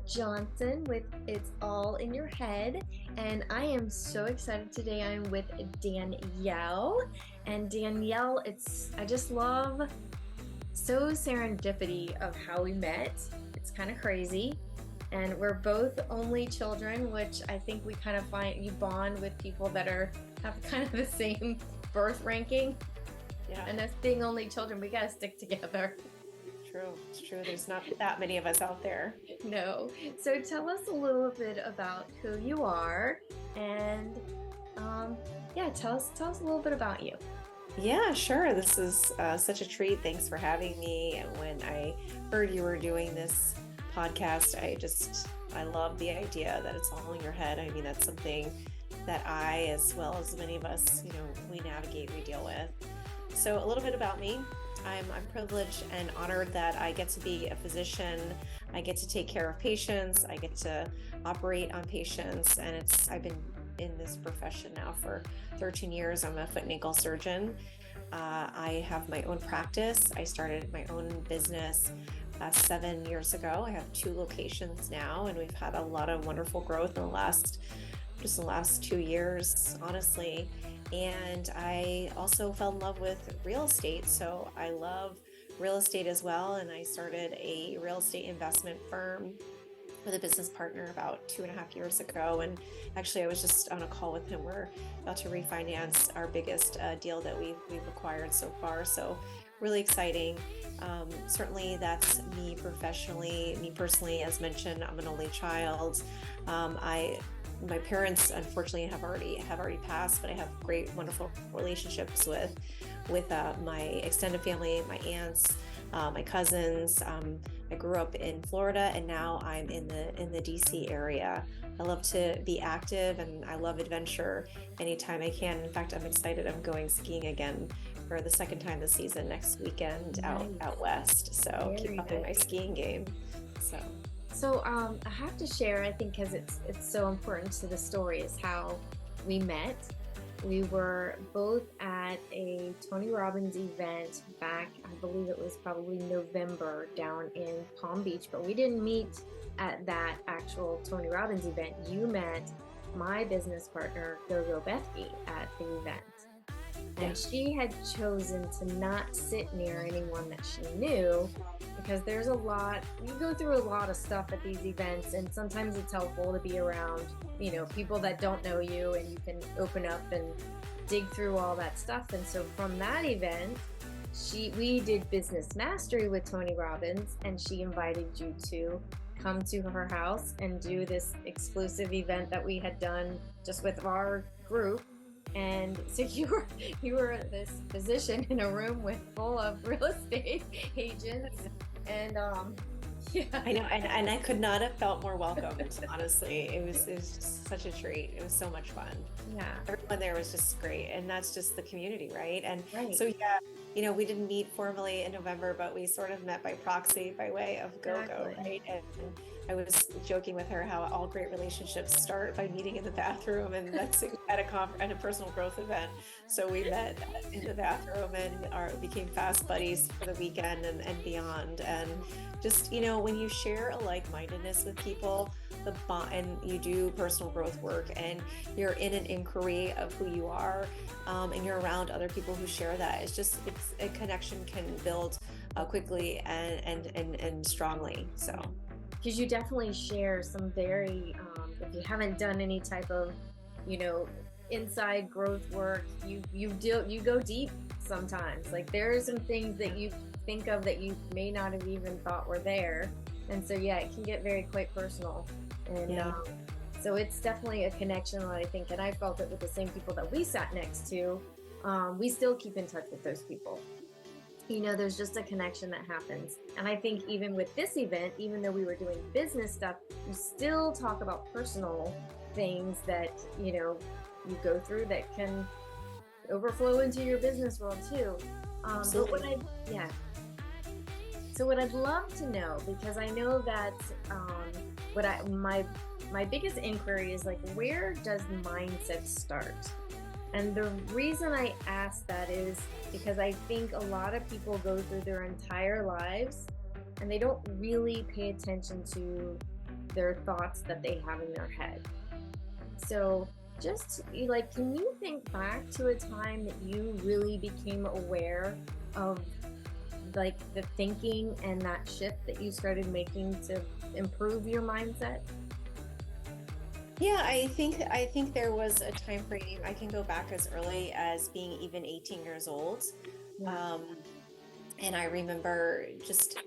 Johnson with It's All in Your Head, and I am so excited today. I'm with Dannielle, and Dannielle, I just love so serendipity of how we met. It's kind of crazy, and we're both only children, which I think we kind of find you bond with people that have kind of the same birth ranking. Yeah, And us being only children, we gotta stick together. true. It's true. There's not that many of us out there. No. So tell us a little bit about who you are and yeah, tell us a little bit about you. Yeah, sure. This is such a treat. Thanks for having me. And when I heard you were doing this podcast, I love the idea that it's all in your head. I mean, that's something that I, as well as many of us, we navigate, we deal with. So a little bit about me. I'm privileged and honored that I get to be a physician. I get to take care of patients. I get to operate on patients. And I've been in this profession now for 13 years. I'm a foot and ankle surgeon. I have my own practice. I started my own business 7 years ago. I have 2 locations now, and we've had a lot of wonderful growth in the last 2 years, honestly. And I also fell in love with real estate. So I love real estate as well. And I started a real estate investment firm with a business partner about 2.5 years ago. And actually, I was just on a call with him. We're about to refinance our biggest deal that we've acquired so far. So really exciting. Certainly that's me professionally. Me personally, as mentioned, I'm an only child. My parents, unfortunately, have already passed, but I have great, wonderful relationships with my extended family, my aunts, my cousins. I grew up in Florida, and now I'm in the DC area. I love to be active, and I love adventure anytime I can. In fact, I'm excited. I'm going skiing again for the second time this season next weekend out west. So keep upping my skiing game. So I have to share, I think, because it's so important to the story, is how we met. We were both at a Tony Robbins event back, I believe it was probably November, down in Palm Beach, but we didn't meet at that actual Tony Robbins event. You met my business partner, Gogo Bethke, at the event. And she had chosen to not sit near anyone that she knew, because you go through a lot of stuff at these events, and sometimes it's helpful to be around, people that don't know you, and you can open up and dig through all that stuff. And so from that event, we did business mastery with Tony Robbins, and she invited you to come to her house and do this exclusive event that we had done just with our group. And so you were this physician in a room full of real estate agents, and yeah, I know, and I could not have felt more welcomed. Honestly, it was just such a treat. It was so much fun. Yeah, Everyone there was just great, and that's just the community, right? And right. so yeah, we didn't meet formally in November, but we sort of met by proxy, by way of GoGo, right? And I was joking with her how all great relationships start by meeting in the bathroom, and that's at a personal growth event. So we met in the bathroom and became fast buddies for the weekend and beyond. And just, when you share a like-mindedness with people, the bond, and you do personal growth work, and you're in an inquiry of who you are, and you're around other people who share that, it's a connection can build quickly and strongly. So because you definitely share some very if you haven't done any type of inside growth work, you go deep sometimes. Like, there are some things that you think of that you may not have even thought were there, and so yeah, it can get very quite personal. And so it's definitely a connection that I think, and I felt it with the same people that we sat next to. We still keep in touch with those people. There's just a connection that happens. And I think even with this event, even though we were doing business stuff, you still talk about personal things that, you go through that can overflow into your business world too. Absolutely. So what I'd love to know, because I know that my biggest inquiry is, like, where does mindset start? And the reason I ask that is because I think a lot of people go through their entire lives and they don't really pay attention to their thoughts that they have in their head. So just like, can you think back to a time that you really became aware of like the thinking and that shift that you started making to improve your mindset? Yeah, I think there was a time frame. I can go back as early as being even 18 years old. Yeah. Um, and I remember just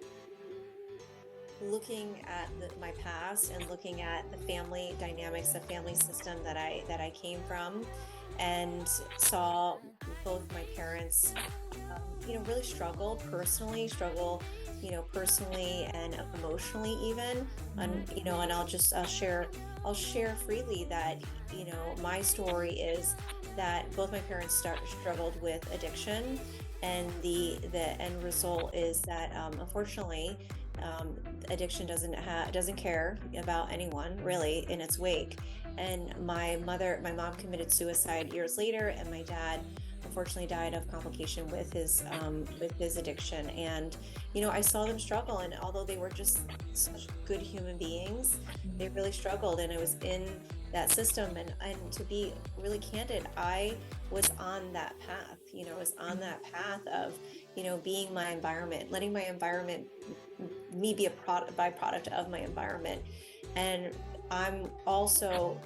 looking at my past and looking at the family dynamics, the family system that I came from, and saw both my parents, really struggle personally and emotionally even. And and I'll share freely that my story is that both my parents struggled with addiction, and the end result is that unfortunately, addiction doesn't care about anyone really in its wake. And my mom committed suicide years later, and my dad unfortunately died of complication with his addiction. And I saw them struggle, and although they were just such good human beings, they really struggled. And I was in that system, and to be really candid, I was on that path. Was on that path of being my environment, letting my environment, me be a byproduct of my environment. And I'm also,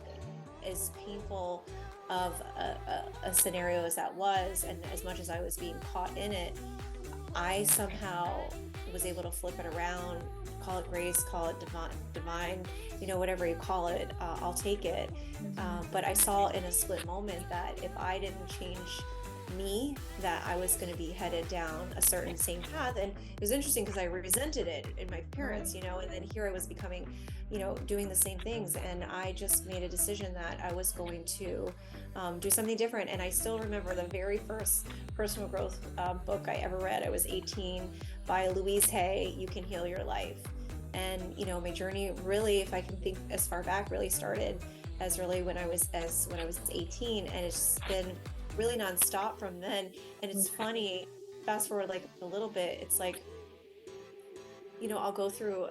as painful of a scenario as that was, and as much as I was being caught in it, I somehow was able to flip it around, call it grace, call it divine, whatever you call it, I'll take it. But I saw in a split moment that if I didn't change me, that I was going to be headed down a certain same path. And it was interesting because I resented it in my parents, and then here I was becoming, doing the same things. And I just made a decision that I was going to do something different. And I still remember the very first personal growth book I ever read. I was 18, by Louise Hay, You Can Heal Your Life. And my journey really, if I can think as far back, really started as early when I was 18, and it's been really nonstop from then. And it's funny, fast forward like a little bit, it's like, I'll go through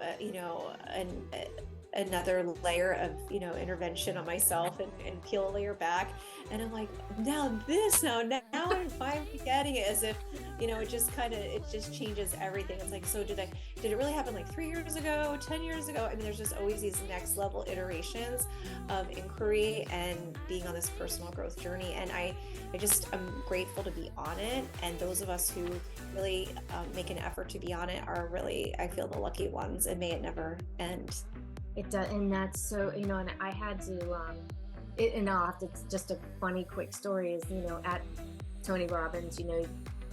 another layer of intervention on myself, and peel a layer back, and I'm like, now I'm finally getting it, as if it just changes everything. It's like, so did it really happen like 3 years ago, 10 years ago? I mean, there's just always these next level iterations of inquiry and being on this personal growth journey. And I just am grateful to be on it, and those of us who really make an effort to be on it are really, I feel, the lucky ones, and may it never end. It does, and that's so, and I had to, and it's just a funny quick story is, at Tony Robbins,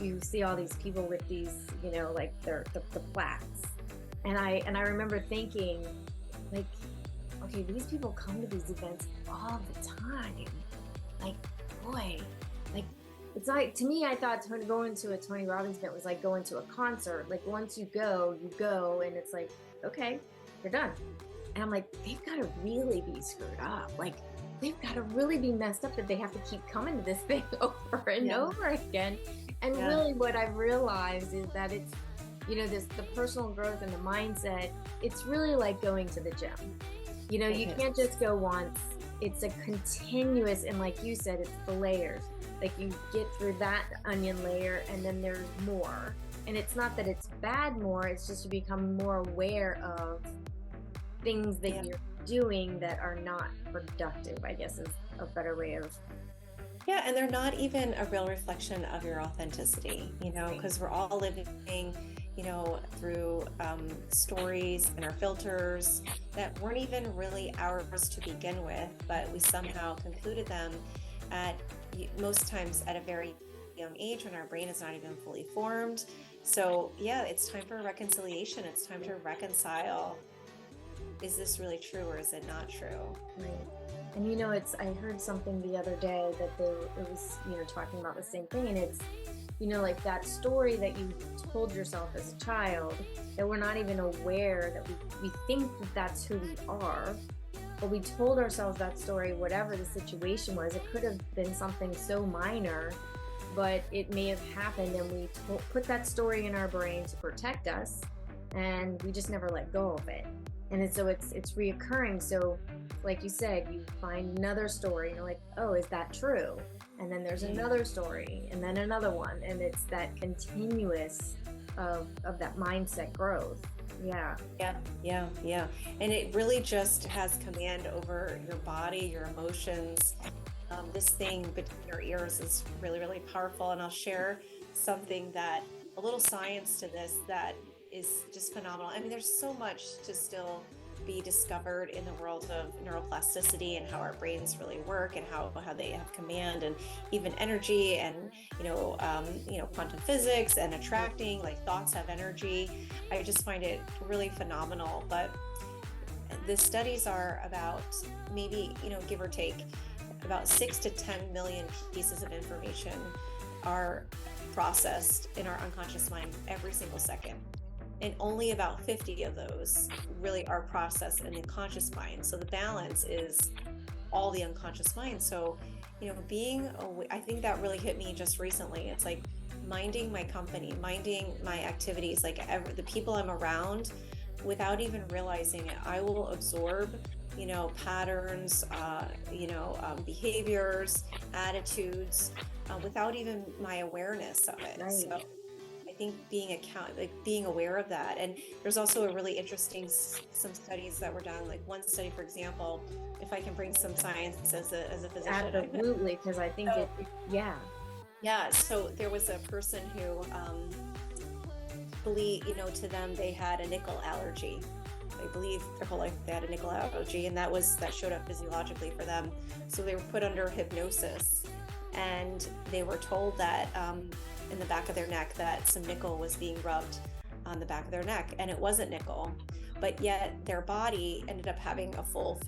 you see all these people with these, like the plaques. And I remember thinking, like, okay, these people come to these events all the time. Like, boy, like, it's like, to me, I thought going to a Tony Robbins event was like going to a concert. Like, once you go, and it's like, okay, you're done. And I'm like, they've got to really be screwed up. Like, they've got to really be messed up that they have to keep coming to this thing over and over again. And really what I've realized is that it's, the personal growth and the mindset, it's really like going to the gym. You can't just go once. It's a continuous, and like you said, it's the layers. Like, you get through that onion layer, and then there's more. And it's not that it's bad more, it's just you become more aware of things that you're doing that are not productive, I guess is a better way of. Yeah, and they're not even a real reflection of your authenticity, because we're all living, through stories and our filters that weren't even really ours to begin with, but we somehow concluded them at most times at a very young age, when our brain is not even fully formed. So yeah, it's time for reconciliation. It's time to reconcile. Is this really true, or is it not true? Right. And I heard something the other day that it was, talking about the same thing. And it's, like that story that you told yourself as a child, that we're not even aware that we think that that's who we are. But we told ourselves that story, whatever the situation was. It could have been something so minor, but it may have happened, and we put that story in our brain to protect us, and we just never let go of it. so it's reoccurring. So like you said, you find another story and you're like, oh, is that true? And then there's another story and then another one, and it's that continuous of that mindset growth. Yeah. Yeah. And it really just has command over your body, your emotions. This thing between your ears is really, really powerful. And I'll share something that, a little science to this that is just phenomenal. I mean, there's so much to still be discovered in the world of neuroplasticity and how our brains really work and how they have command and even energy and, quantum physics and attracting, like thoughts have energy. I just find it really phenomenal. But the studies are about maybe, give or take, about 6 to 10 million pieces of information are processed in our unconscious mind every single second. And only about 50 of those really are processed in the conscious mind. So the balance is all the unconscious mind. So, I think that really hit me just recently. It's like minding my company, minding my activities, like the people I'm around, without even realizing it, I will absorb, patterns, behaviors, attitudes, without even my awareness of it. Right. So I think being aware of that. And there's also a really interesting, some studies that were done, like one study, for example, if I can bring some science as a physician. Absolutely, because I think yeah. Yeah, so there was a person who believe, to them they had a nickel allergy. They believe their whole life they had a nickel allergy, and that showed up physiologically for them. So they were put under hypnosis, and they were told that in the back of their neck that some nickel was being rubbed on the back of their neck, and it wasn't nickel, but yet their body ended up having a full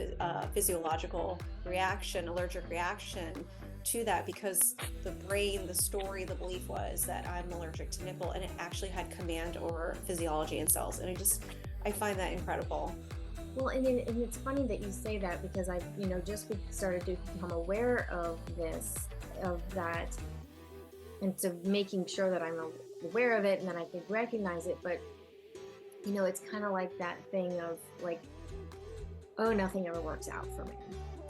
physiological reaction, allergic reaction to that, because the brain, the story, the belief was that I'm allergic to nickel, and it actually had command over physiology and cells. And I find that incredible. Well, and it's funny that you say that, because I, just started to become aware of that, and so making sure that I'm aware of it and then I can recognize it. But, it's kind of like that thing of like, oh, nothing ever works out for me.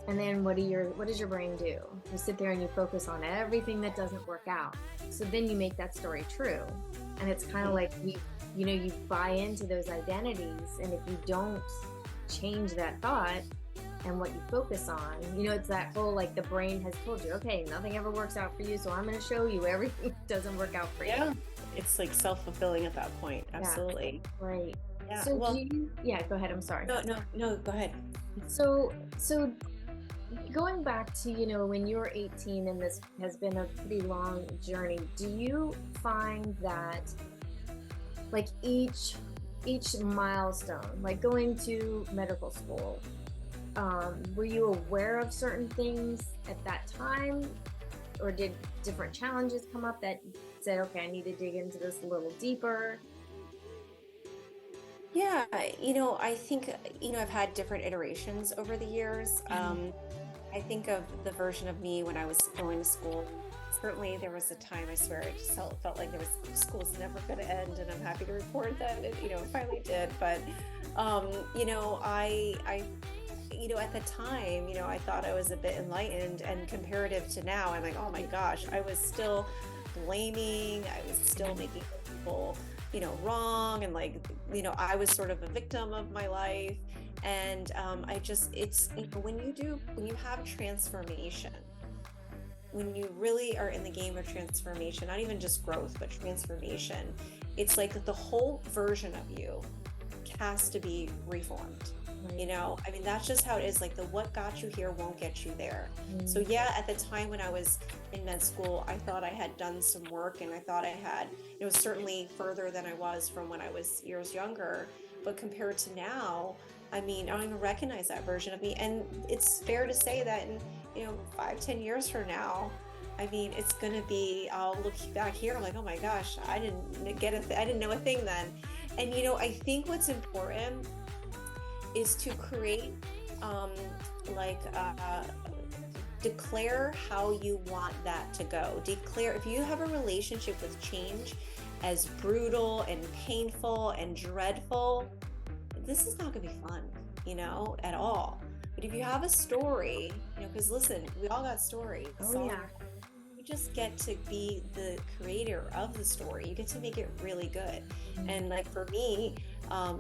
And then what does your brain do? You sit there and you focus on everything that doesn't work out. So then you make that story true. And it's kind of like you buy into those identities, and if you don't change that thought and what you focus on, it's that whole, like, the brain has told you, okay, nothing ever works out for you, so I'm going to show you everything that doesn't work out for you. Yeah, it's like self-fulfilling at that point. Absolutely. Yeah. Right. Yeah. So go ahead. I'm sorry. No, go ahead. So going back to, when you were 18, and this has been a pretty long journey, do you find that, like, each milestone, like going to medical school, were you aware of certain things at that time, or did different challenges come up that said, okay, I need to dig into this a little deeper? Yeah, I think, I've had different iterations over the years. I think of the version of me when I was going to school. Certainly there was a time, I swear, it just felt like school's never going to end, and I'm happy to report that it finally did. But, at the time, I thought I was a bit enlightened, and comparative to now, I'm like, oh my gosh, I was still blaming, I was still making people, wrong, and I was sort of a victim of my life. And it's when you have transformation, when you really are in the game of transformation, not even just growth, but transformation, it's like the whole version of you has to be reformed. That's just how it is. Like, the what got you here won't get you there. So yeah, at the time when I was in med school, I thought I had done some work, and I thought I had, it was certainly further than I was from when I was years younger. But compared to now, I don't even recognize that version of me. And it's fair to say that in 5-10 years from now, it's gonna be, I'll look back here, I'm like, oh my gosh, I didn't know a thing then. And I think what's important is to create, declare how you want that to go. Declare, if you have a relationship with change as brutal and painful and dreadful, this is not going to be fun, at all. But if you have a story, because listen, we all got stories. Oh yeah. You just get to be the creator of the story. You get to make it really good. And like for me,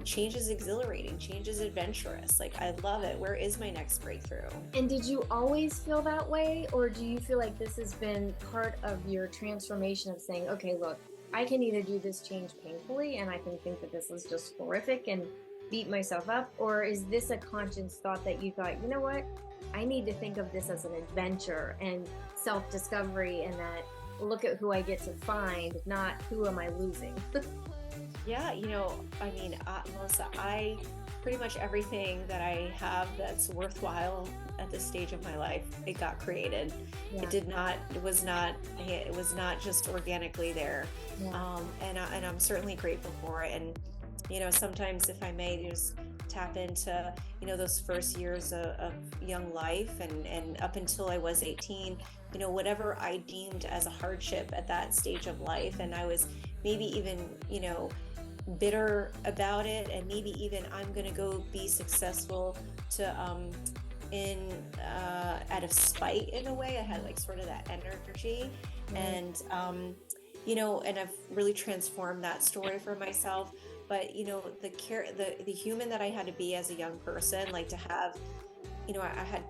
change is exhilarating, change is adventurous. Like I love it. Where is my next breakthrough? And did you always feel that way, or do you feel like this has been part of your transformation of saying, okay, look, I can either do this change painfully and I can think that this is just horrific and beat myself up, or is this a conscious thought that you thought, you know what, I need to think of this as an adventure and self-discovery, and that look at who I get to find, not who am I losing? Yeah, I mean, Melissa, I pretty much everything that I have that's worthwhile at this stage of my life, it got created. Yeah. It was not just organically there. Yeah. And I'm certainly grateful for it. And, sometimes if I may just tap into, those first years of young life and up until I was 18, whatever I deemed as a hardship at that stage of life. And I was maybe even, bitter about it, and maybe even I'm gonna go be successful to out of spite in a way. I had like sort of that energy. And and I've really transformed that story for myself. But the human that I had to be as a young person, like to have, I had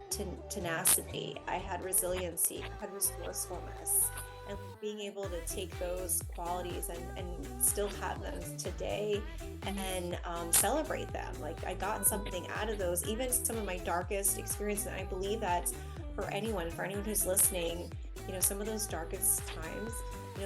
tenacity, I had resiliency, I had resourcefulness, and being able to take those qualities and still have them today and celebrate them. Like I got something out of those, even some of my darkest experiences. And I believe that for anyone who's listening, some of those darkest times,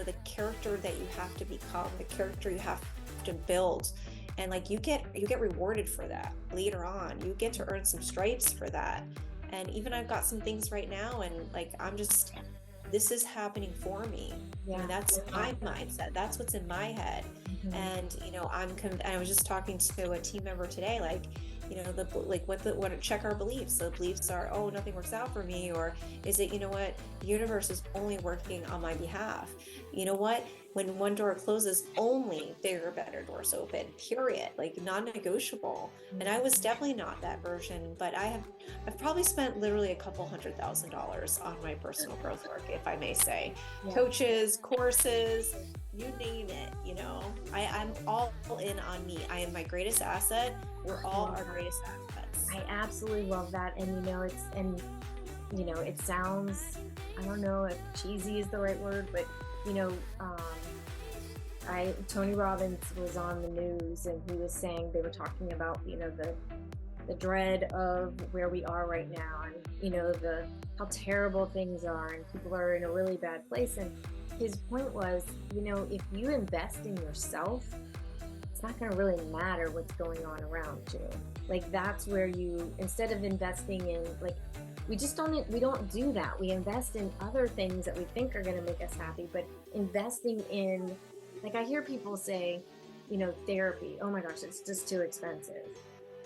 the character that you have to become, the character you have to build, and like you get rewarded for that later on. You get to earn some stripes for that. And even I've got some things right now, and like this is happening for me. Yeah. That's my mindset. That's what's in my head. Mm-hmm. And I was just talking to a team member today, like, what check our beliefs. The beliefs are, oh, nothing works out for me, or is it, the universe is only working on my behalf. When one door closes, only bigger, better doors open, period, like non-negotiable. And I was definitely not that version, but I've probably spent literally $200,000 on my personal growth work, if I may say. Yeah. Coaches, courses, you name it, I'm all in on me. I am my greatest asset. We're all our greatest assets. I absolutely love that. And, it sounds, I don't know if cheesy is the right word, but, Tony Robbins was on the news, and he was saying, they were talking about, the dread of where we are right now, and, how terrible things are, and people are in a really bad place. And his point was, if you invest in yourself, it's not going to really matter what's going on around you. Like that's where you, instead of investing in, like, we don't do that. We invest in other things that we think are going to make us happy, but investing in, like I hear people say, therapy, oh my gosh, it's just too expensive.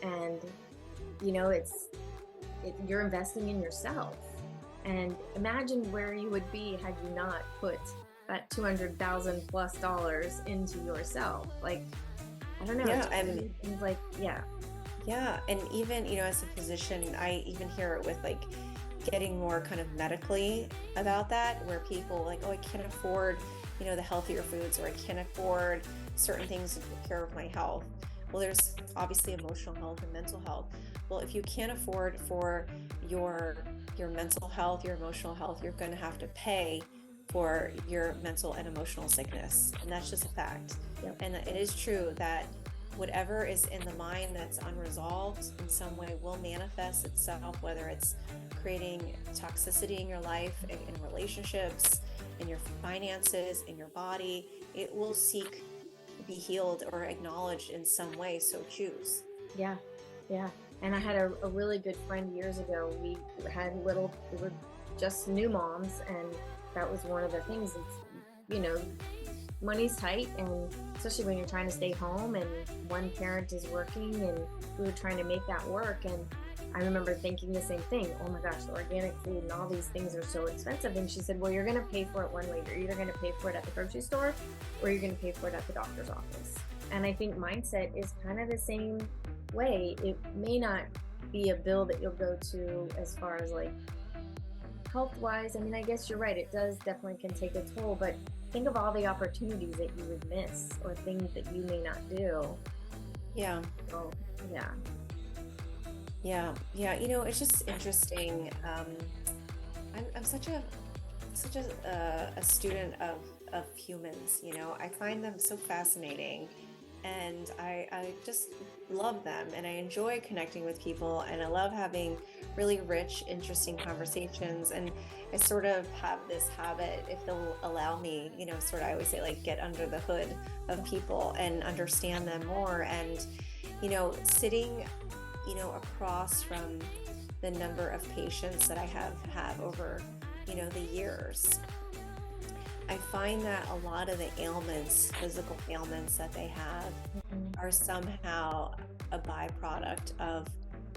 And, you're investing in yourself. And imagine where you would be had you not put that $200,000 plus into yourself. Like, I don't know. Yeah, Yeah. And even, as a physician, I even hear it with like getting more kind of medically about that, where people like, oh, I can't afford, the healthier foods, or I can't afford certain things to take care of my health. Well, there's obviously emotional health and mental health. Well, if you can't afford for your mental health, your emotional health, you're going to have to pay for your mental and emotional sickness. And that's just a fact. Yep. And it is true that whatever is in the mind that's unresolved in some way will manifest itself, whether it's creating toxicity in your life, in relationships, in your finances, in your body. It will seek to be healed or acknowledged in some way, so choose. Yeah. And I had a really good friend years ago. We were just new moms, and that was one of the things. It's, money's tight, and especially when you're trying to stay home and one parent is working, and we were trying to make that work. And I remember thinking the same thing. Oh my gosh, the organic food and all these things are so expensive. And she said, well, you're going to pay for it one way. You're either going to pay for it at the grocery store, or you're going to pay for it at the doctor's office. And I think mindset is kind of the same way, it may not be a bill that you'll go to as far as like health wise. I mean, I guess you're right. It does definitely can take a toll, but think of all the opportunities that you would miss or things that you may not do. Yeah. So, yeah. Yeah. It's just interesting. I'm such a student of humans. I find them so fascinating, and I just love them, and I enjoy connecting with people, and I love having really rich, interesting conversations. And I sort of have this habit, if they'll allow me, sort of, I always say, like, get under the hood of people and understand them more. And sitting across from the number of patients that I have over the years, I find that a lot of the ailments, physical ailments that they have, are somehow a byproduct of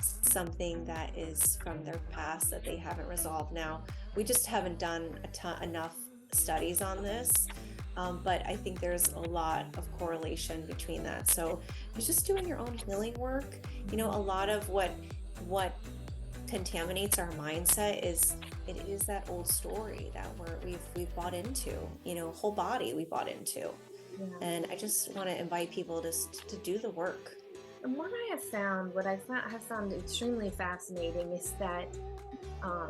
something that is from their past that they haven't resolved. Now, we just haven't done enough studies on this, but I think there's a lot of correlation between that. So it's just doing your own healing work. A lot of what contaminates our mindset is that old story that we've bought into, whole body we bought into. Yeah. And I just want to invite people to do the work. And what I have found extremely fascinating is that,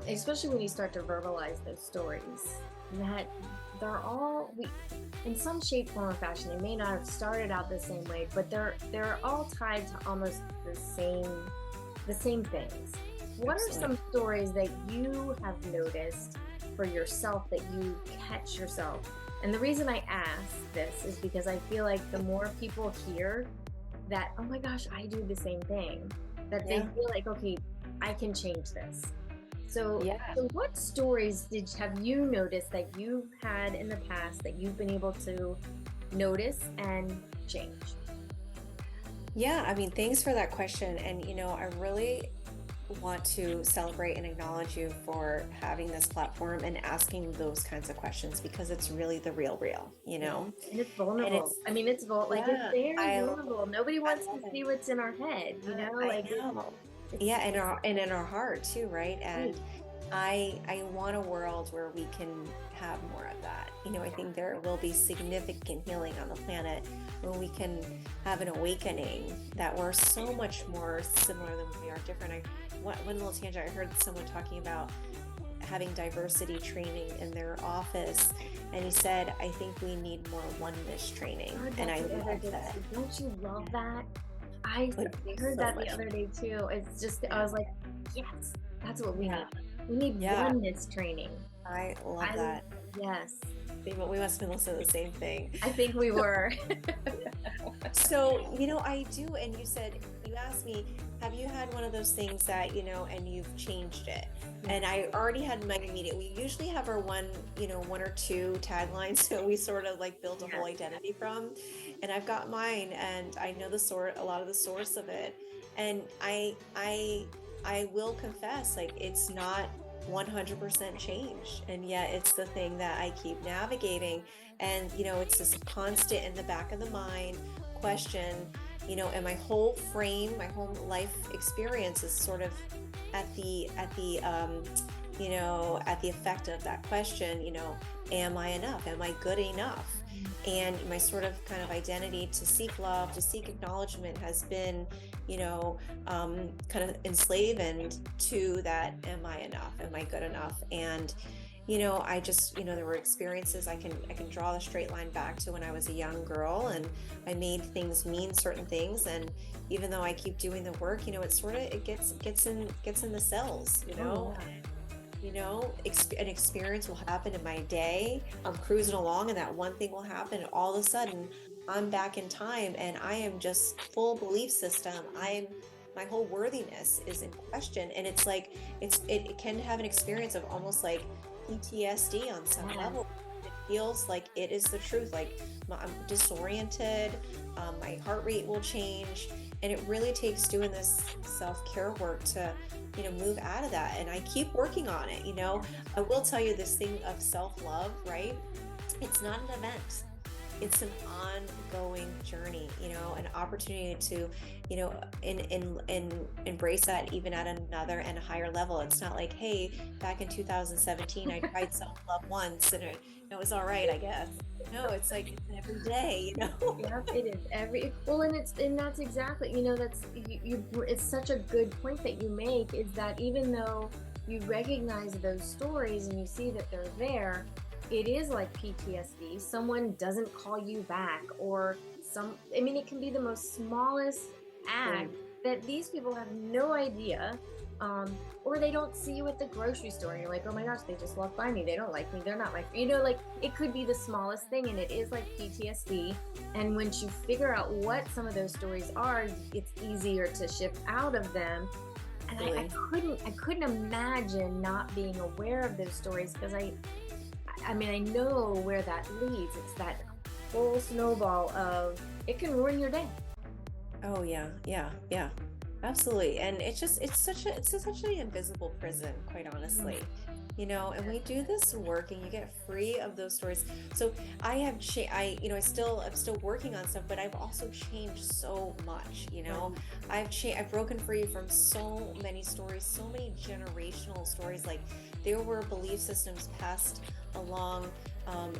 especially when you start to verbalize those stories, that they're all, in some shape, form, or fashion, they may not have started out the same way, but they're all tied to almost the same things. What are some stories that you have noticed for yourself that you catch yourself? And the reason I ask this is because I feel like the more people hear that, oh my gosh, I do the same thing, that they feel like, okay, I can change this. So what stories have you noticed that you've had in the past that you've been able to notice and change? Yeah, I mean, thanks for that question. And, I really want to celebrate and acknowledge you for having this platform and asking those kinds of questions, because it's really the real, And it's vulnerable. It's very vulnerable. Nobody wants to see what's in our head, I know. Yeah, and in our heart too, right? And I want a world where we can have more of that. I think there will be significant healing on the planet when we can have an awakening that we're so much more similar than we are different. One little tangent, I heard someone talking about having diversity training in their office, and he said, I think we need more oneness training. And I love that. Don't you love that? I heard that the other day too. It's just, I was like, yes, that's what we need. We need oneness training. I love that. Yes. We must have been listening to the same thing. I think we were. So, I do. And you asked me, have you had one of those things that, and you've changed it? And I already had mine immediate. We usually have our one or two taglines, so we sort of like build a whole identity from. And I've got mine, and I know a lot of the source of it. And I will confess, like, it's not 100% change, and yet it's the thing that I keep navigating. And it's this constant in the back of the mind question, and my whole frame, my whole life experience is sort of at the effect of that question. Am I enough? Am I good enough? And my sort of kind of identity to seek love, to seek acknowledgement has been, kind of enslaved to that. Am I enough? Am I good enough? And, I just, there were experiences I can draw the straight line back to when I was a young girl, and I made things mean certain things. And even though I keep doing the work, it gets in the cells, an experience will happen in my day. I'm cruising along, and that one thing will happen, and all of a sudden I'm back in time, and I am just full belief system. My whole worthiness is in question. And it's like, it can have an experience of almost like PTSD on some level. It feels like it is the truth. Like, I'm disoriented. My heart rate will change. And it really takes doing this self-care work to, move out of that. And I keep working on it. I will tell you this thing of self-love, right? It's not an event. it's an ongoing journey, an opportunity to, embrace that even at another and a higher level. It's not like, hey, back in 2017, I tried self-love once and it was all right, I guess. No, it's like it's every day. Yeah, it is every well, and that's exactly, that's it's such a good point that you make, is that even though you recognize those stories and you see that they're there, it is like PTSD. Someone doesn't call you back, or I mean, it can be the most smallest act that these people have no idea. Or they don't see you at the grocery store and you're like, oh my gosh, they just walked by me, they don't like me, they're not like, like, it could be the smallest thing, and it is like PTSD. And once you figure out what some of those stories are, it's easier to shift out of them. And Really? I couldn't imagine not being aware of those stories, because I mean, I know where that leads. It's that whole snowball of, it can ruin your day. Oh yeah, yeah, yeah. Absolutely. And it's such an invisible prison, quite honestly. And we do this work and you get free of those stories. So I have I'm still working on stuff, but I've also changed so much. I've broken free from so many stories, so many generational stories. Like, there were belief systems passed along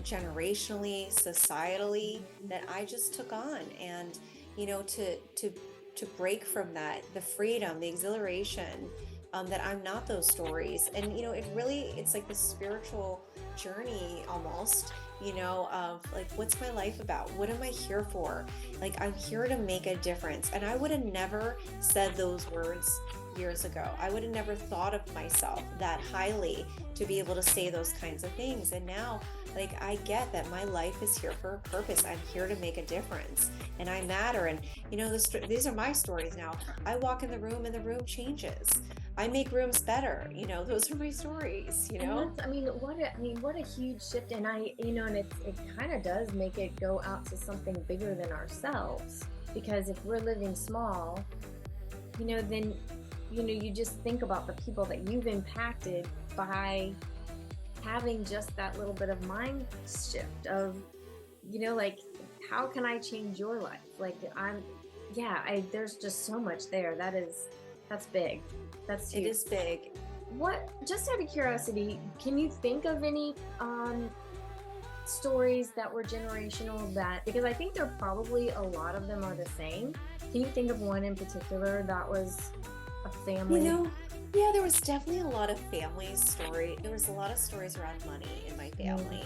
generationally, societally, that I just took on. And to break from that, the freedom, the exhilaration, that I'm not those stories. And it's like this spiritual journey almost, of like, what's my life about? What am I here for? Like, I'm here to make a difference. And I would have never said those words years ago. I would have never thought of myself that highly to be able to say those kinds of things. And now, like, I get that my life is here for a purpose. I'm here to make a difference, and I matter. And these are my stories now. I walk in the room and the room changes. I make rooms better. Those are my stories. I mean, what a huge shift. And and it kind of does make it go out to something bigger than ourselves. Because if we're living small, then you just think about the people that you've impacted by having just that little bit of mind shift of, like, how can I change your life? Like, there's just so much there. That's big. That's huge. It is big. Just out of curiosity, can you think of any stories that were generational, because I think there probably a lot of them are the same. Can you think of one in particular that was a family? Yeah, there was definitely a lot of family story. There was a lot of stories around money in my family.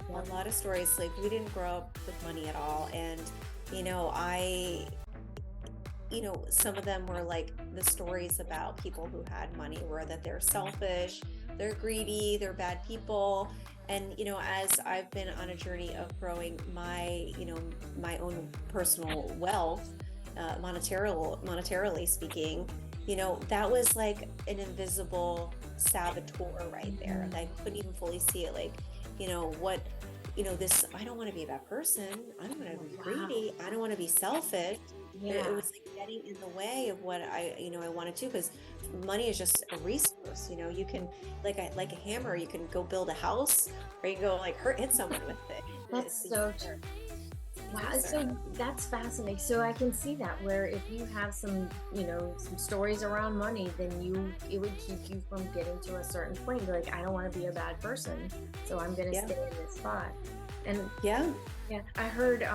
A lot of stories, like, we didn't grow up with money at all. And, some of them were like the stories about people who had money were that they're selfish, they're greedy, they're bad people. And, as I've been on a journey of growing my own personal wealth, monetarily speaking, that was like an invisible saboteur right there. And I couldn't even fully see it. Like, I don't want to be a bad person. I don't want to be greedy. I don't want to be selfish. Yeah. It was like getting in the way of what I wanted to, because money is just a resource. You can, like a hammer, you can go build a house, or you can go like hit someone with it. That's so true. Wow, so that's fascinating. So I can see that, where if you have some stories around money, then it would keep you from getting to a certain point. You're like, I don't want to be a bad person, so I'm going to stay in this spot. And yeah, I heard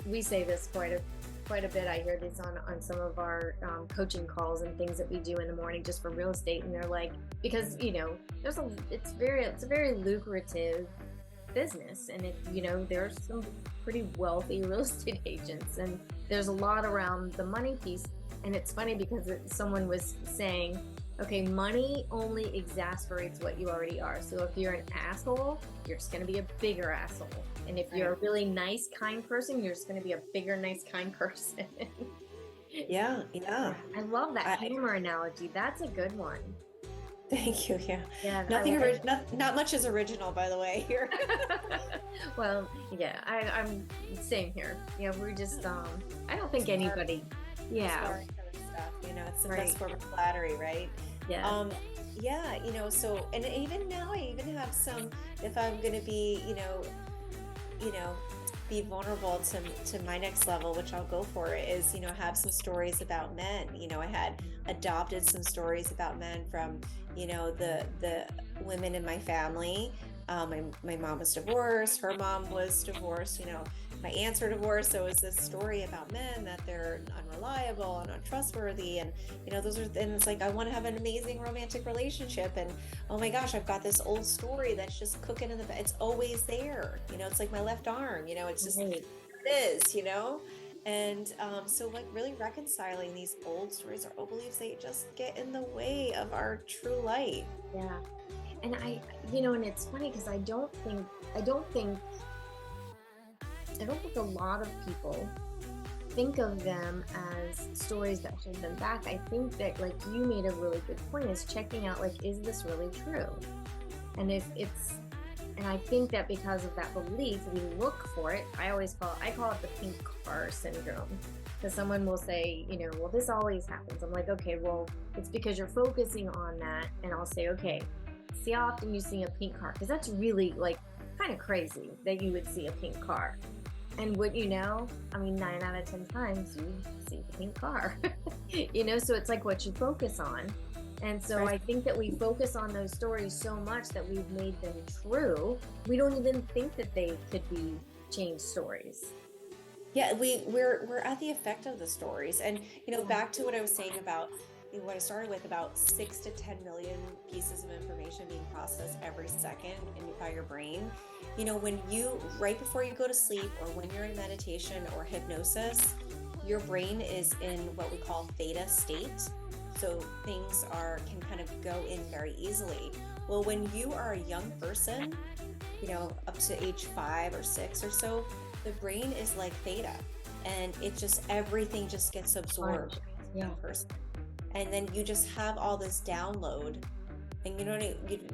we say this quite a bit. I hear this on some of our coaching calls and things that we do in the morning just for real estate. And they're like, because it's a very lucrative business, and there's some pretty wealthy real estate agents, and there's a lot around the money piece. And it's funny because someone was saying, okay, money only exasperates what you already are. So if you're an asshole, you're just going to be a bigger asshole. And if you're a really nice, kind person, you're just going to be a bigger, nice, kind person. Yeah. I love that hammer analogy. That's a good one. Thank you. Yeah. Not much is original, by the way, here. Well, yeah, I'm same here. Yeah, we're just I don't think anybody. Yeah. Stuff, it's the best form of flattery, right? Yeah. So, and even now I even have some, if I'm going to be, be vulnerable to my next level, which I'll go for, is, have some stories about men. I had adopted some stories about men from, the women in my family. My mom was divorced, her mom was divorced, my aunts were divorced. So it was this story about men that they're unreliable and untrustworthy. And, and it's like, I want to have an amazing romantic relationship. And oh my gosh, I've got this old story that's just cooking in the bed. It's always there. It's like my left arm, it's just, Right. it is, And so like really reconciling these old stories or old beliefs, they just get in the way of our true light. Yeah. And and it's funny because I don't think a lot of people think of them as stories that hold them back. I think that, like you made a really good point, is checking out, like, is this really true? And and I think that because of that belief, we look for it. I call it the pink car syndrome. Because someone will say, well, this always happens. I'm like, okay, well, it's because you're focusing on that. And I'll say, okay, see how often you see a pink car? Because that's really, like, kind of crazy that you would see a pink car. And what 9 out of 10 times you see the pink car. So it's like what you focus on. And so I think that we focus on those stories so much that we've made them true. We don't even think that they could be changed stories. Yeah, we're at the effect of the stories. And back to what I was saying about what I started with, about 6 to 10 million pieces of information being processed every second by your brain. When right before you go to sleep, or when you're in meditation or hypnosis, your brain is in what we call theta state. So things can kind of go in very easily. Well, when you are a young person, up to age 5 or 6 or so, the brain is like theta, and everything just gets absorbed in person. And then you just have all this download, and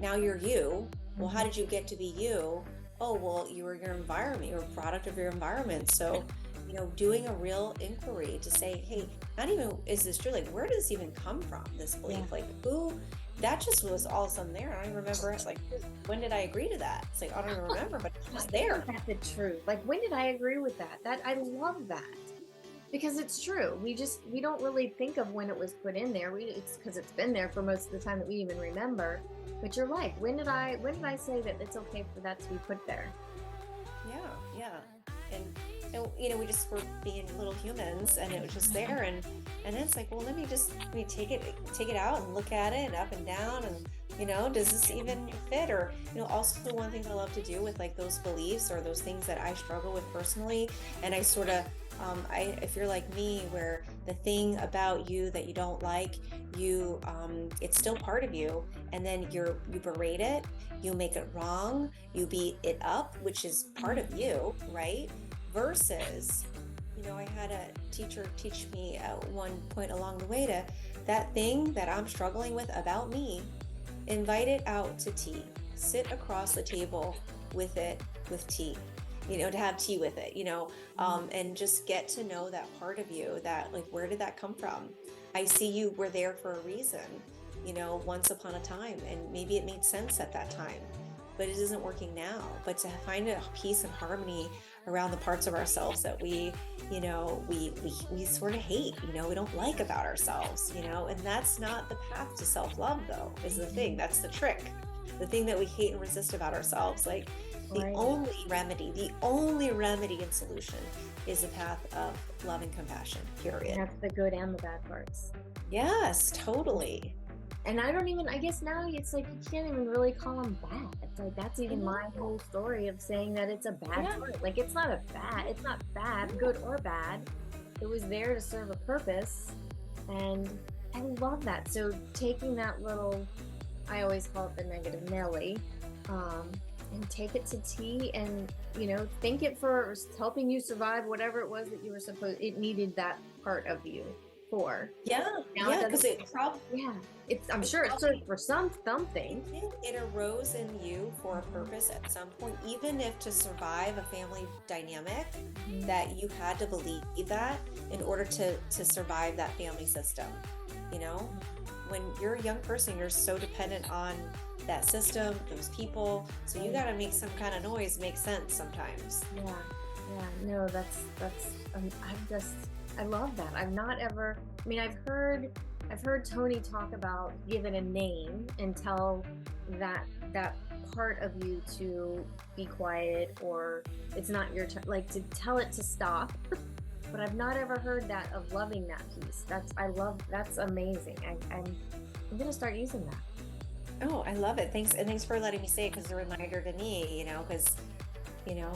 now you're you. Well, how did you get to be you? Oh, well, you were your environment. You're a product of your environment. So, doing a real inquiry to say, hey, not even is this true? Like, where does this even come from? This belief, like, who? That just was all of a sudden there. I don't even remember. It's like, when did I agree to that? It's like, I don't even remember, but it's just there. That's the truth. Like, when did I agree with that? I love that. Because it's true. We don't really think of when it was put in there. It's because it's been there for most of the time that we even remember. But you're right. When did I say that it's okay for that to be put there? Yeah. And we just were being little humans, and it was just there. And then it's like, well, let me take it out and look at it up and down, and does this even fit? Or also one of the things I love to do with, like, those beliefs or those things that I struggle with personally, and I sort of if you're like me, where the thing about you that you don't like, it's still part of you, and then you berate it, you make it wrong, you beat it up, which is part of you, right? Versus, I had a teacher teach me at one point along the way that thing that I'm struggling with about me, invite it out to tea, sit across the table with it, with tea. To have tea with it, and just get to know that part of you, that, like, where did that come from? I see you were there for a reason, once upon a time, and maybe it made sense at that time, but it isn't working now. But to find a peace and harmony around the parts of ourselves that we sort of hate, we don't like about ourselves, and that's not the path to self-love, though, is the thing. That's the trick. The thing that we hate and resist about ourselves, like, the only remedy and solution is a path of love and compassion, period. And that's the good and the bad parts. Yes, totally. And I guess now it's like, you can't even really call them bad. It's like, that's even my whole story of saying that it's a bad part. Like, it's not bad, good or bad. It was there to serve a purpose. And I love that. So taking that little, I always call it the negative Nelly, and take it to tea, and thank it for helping you survive whatever it was that it needed that part of you for. Because I'm sure it served for something. It arose in you for a purpose at some point, even if to survive a family dynamic, that you had to believe that in order to survive that family system. When you're a young person, you're so dependent on that system, those people, so you got to make some kind of noise make sense sometimes. Yeah, no, I love that. I've not ever, I mean, I've heard Tony talk about give it a name and tell that part of you to be quiet, or it's not your turn, like to tell it to stop. But I've not ever heard that of loving that piece. That's amazing. I'm gonna start using that. Oh, I love it. Thanks. And thanks for letting me say it, because it's a reminder to me, because, you know,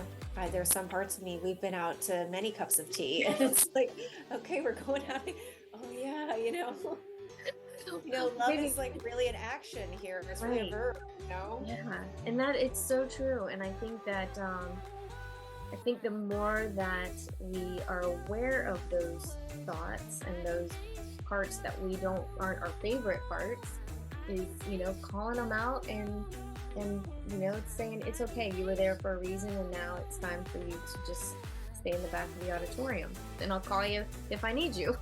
there's some parts of me, we've been out to many cups of tea and it's like, okay, we're going out. Oh yeah. Love Maybe is like really an action here. It's really a right. verb. Yeah, and that it's so true. And I think that I think the more that we are aware of those thoughts and those parts that we don't aren't our favorite parts, is calling them out and it's saying it's okay. You were there for a reason, and now it's time for you to just stay in the back of the auditorium. And I'll call you if I need you.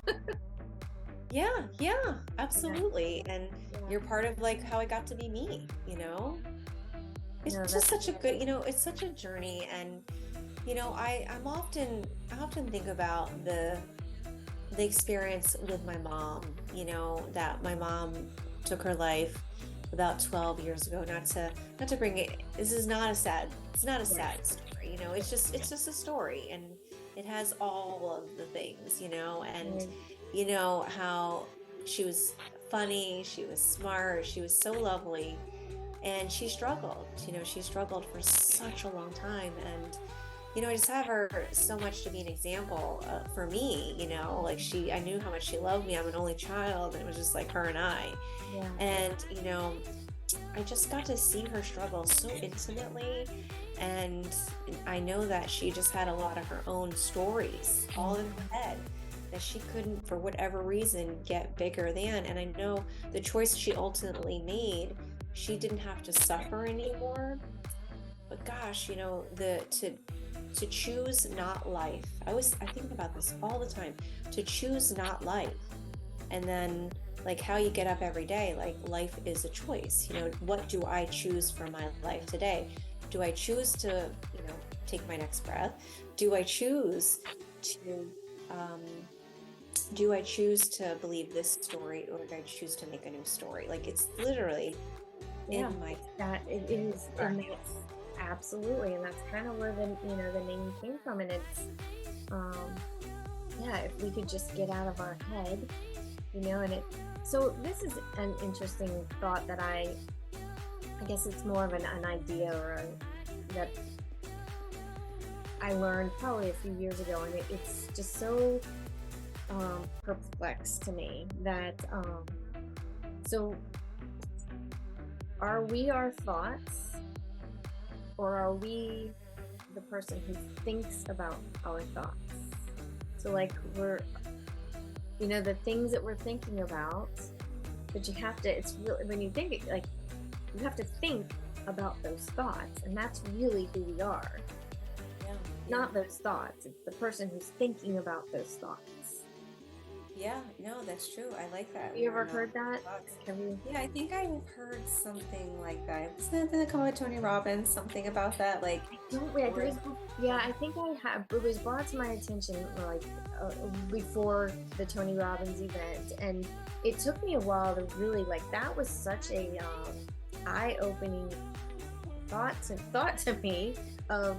Yeah, yeah, absolutely. And Yeah. you're part of like how I got to be me. It's No, just such a good, it's such a journey. And, I often think about the experience with my mom, that my mom took her life about 12 years ago. Not to bring it, this is not a sad, it's not a sad story, it's just a story, and it has all of the things, and how she was funny, she was smart, she was so lovely, and she struggled for such a long time. And I just have her so much to be an example for me, like I knew how much she loved me. I'm an only child, and it was just like her and I. Yeah. And, I just got to see her struggle so intimately. And I know that she just had a lot of her own stories all in her head that she couldn't, for whatever reason, get bigger than. And I know the choice she ultimately made, she didn't have to suffer anymore. But gosh, to choose not life. I think about this all the time. To choose not life. And then like how you get up every day, like life is a choice. What do I choose for my life today? Do I choose to, take my next breath? Do I choose to believe this story, or do I choose to make a new story? Like it's literally in my that it is, and that's absolutely, and that's kind of where the name came from. And it's if we could just get out of our head, and it. So this is an interesting thought that I guess it's more of an idea that I learned probably a few years ago, and it's just so perplexed to me that so are we our thoughts, or are we the person who thinks about our thoughts? So like we're the things that we're thinking about, but you have to, it's really, when you think it, like you have to think about those thoughts, and that's really who we are. Yeah. Not those thoughts, it's the person who's thinking about those thoughts. Yeah, no, that's true. I like that. Have you ever heard that? Yeah, I think I've heard something like that. Isn't that called Tony Robbins? Something about that, like. I think I have. It was brought to my attention like before the Tony Robbins event, and it took me a while to really like. That was such a eye-opening thought to me of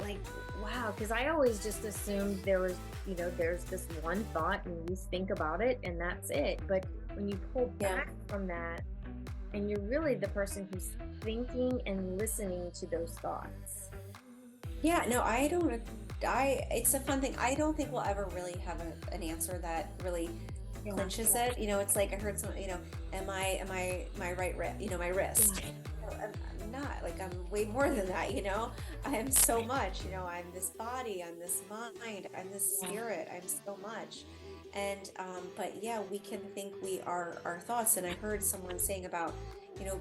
like, wow, because I always just assumed there was, there's this one thought and you think about it and that's it. But when you pull back from that, and you're really the person who's thinking and listening to those thoughts. Yeah, no, it's a fun thing. I don't think we'll ever really have an answer that really clinches it. It's like I heard some, am I my right wrist, my wrist. I'm not, like I'm way more than that. I am so much. I'm this body, I'm this mind, I'm this spirit, I'm so much. And but yeah, we can think we are our thoughts. And I heard someone saying about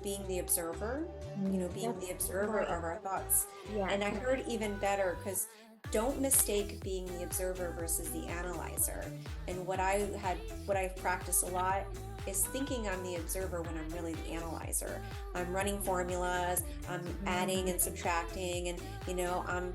being the observer, being the observer of our thoughts. And I heard even better, because don't mistake being the observer versus the analyzer. And what I've practiced a lot is thinking I'm the observer when I'm really the analyzer. I'm running formulas, I'm adding and subtracting, and I'm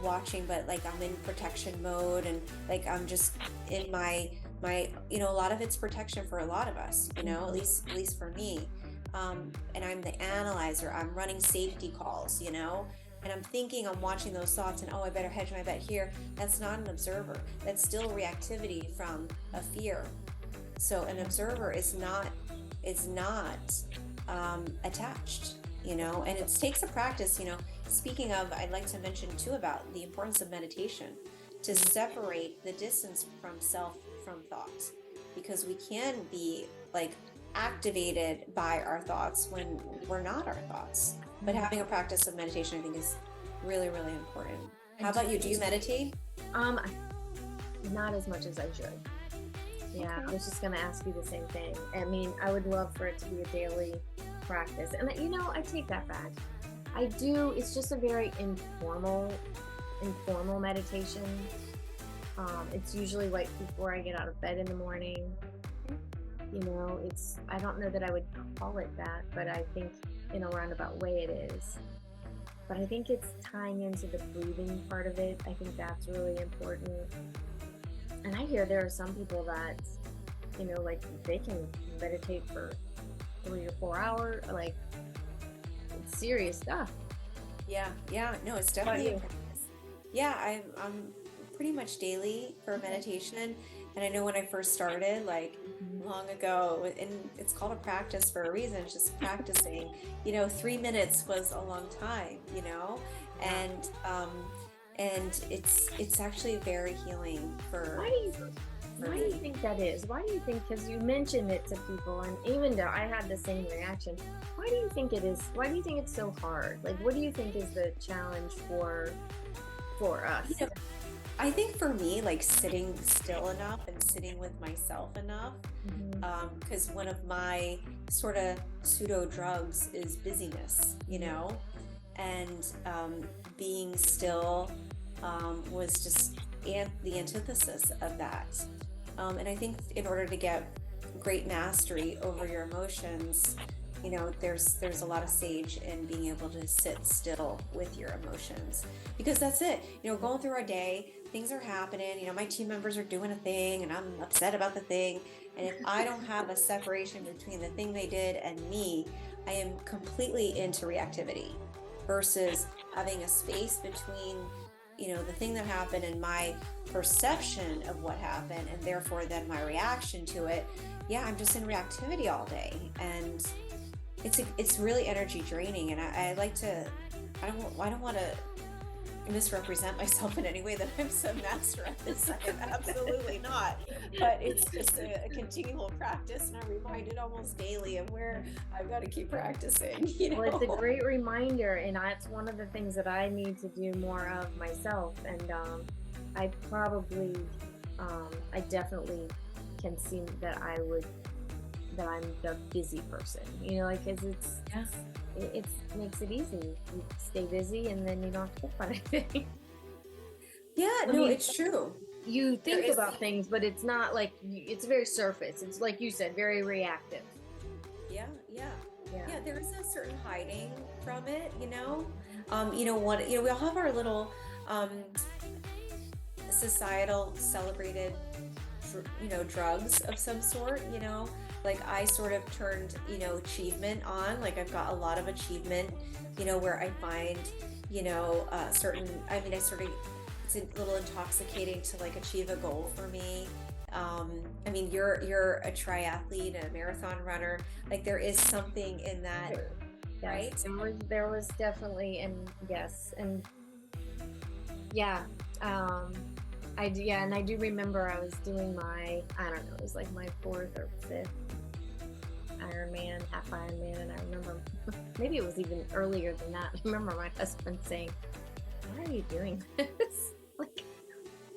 watching, but like I'm in protection mode, and like I'm just in my a lot of it's protection for a lot of us, at least for me. And I'm the analyzer. I'm running safety calls, and I'm thinking, I'm watching those thoughts, and I better hedge my bet here. That's not an observer. That's still reactivity from a fear. So an observer is not attached, and it takes a practice. Speaking of, I'd like to mention too about the importance of meditation, to separate the distance from self from thoughts, because we can be like activated by our thoughts when we're not our thoughts. But having a practice of meditation, I think, is really, really important. How about you? Do you meditate? Not as much as I should. Yeah, Okay. I was just going to ask you the same thing. I mean, I would love for it to be a daily practice. And I take that back. I do. It's just a very informal meditation. It's usually right before I get out of bed in the morning. I don't know that I would call it that, but I think in a roundabout way it is. But I think it's tying into the breathing part of it. I think that's really important. And I hear there are some people that, like they can meditate for 3 or 4 hours, like it's serious stuff. Yeah, no, it's definitely a practice. Yeah, I'm pretty much daily for meditation. And I know when I first started, like long ago, and it's called a practice for a reason, it's just practicing. 3 minutes was a long time, and it's actually very healing for. Why do you think that is? Why do you think? Because you mentioned it to people, and even though I had the same reaction, why do you think it is? Why do you think it's so hard? Like, what do you think is the challenge for us? I think for me, like sitting still enough and sitting with myself enough, because one of my sort of pseudo drugs is busyness, and being still was just the antithesis of that. And I think in order to get great mastery over your emotions, there's a lot of sage in being able to sit still with your emotions, because that's it. Going through our day, things are happening, my team members are doing a thing and I'm upset about the thing. And if I don't have a separation between the thing they did and me, I am completely into reactivity, versus having a space between, the thing that happened and my perception of what happened, and therefore then my reaction to it. Yeah, I'm just in reactivity all day, and it's really energy draining. And I don't want to misrepresent myself in any way that I'm some master at this. I'm absolutely not. But it's just a continual practice, and I'm reminded almost daily of where I've got to keep practicing. Well, it's a great reminder, and that's one of the things that I need to do more of myself. And I definitely can see that I'm the busy person, because it makes it easy. You stay busy and then you don't have to think about anything. Yeah, it's true. You think about things, but it's not like, it's very surface. It's like you said, very reactive. Yeah. There is a certain hiding from it, we all have our little societal celebrated, drugs of some sort, like I sort of turned, achievement on, like I've got a lot of achievement, where I find, certain, it's a little intoxicating to like achieve a goal for me. You're a triathlete, a marathon runner, like there is something in that, yes, right? There was definitely, and yes, and yeah, and I do remember I was doing my, I don't know, it was like my 4th or 5th Ironman, half Ironman, and I remember, maybe it was even earlier than that. I remember my husband saying, "Why are you doing this? Like,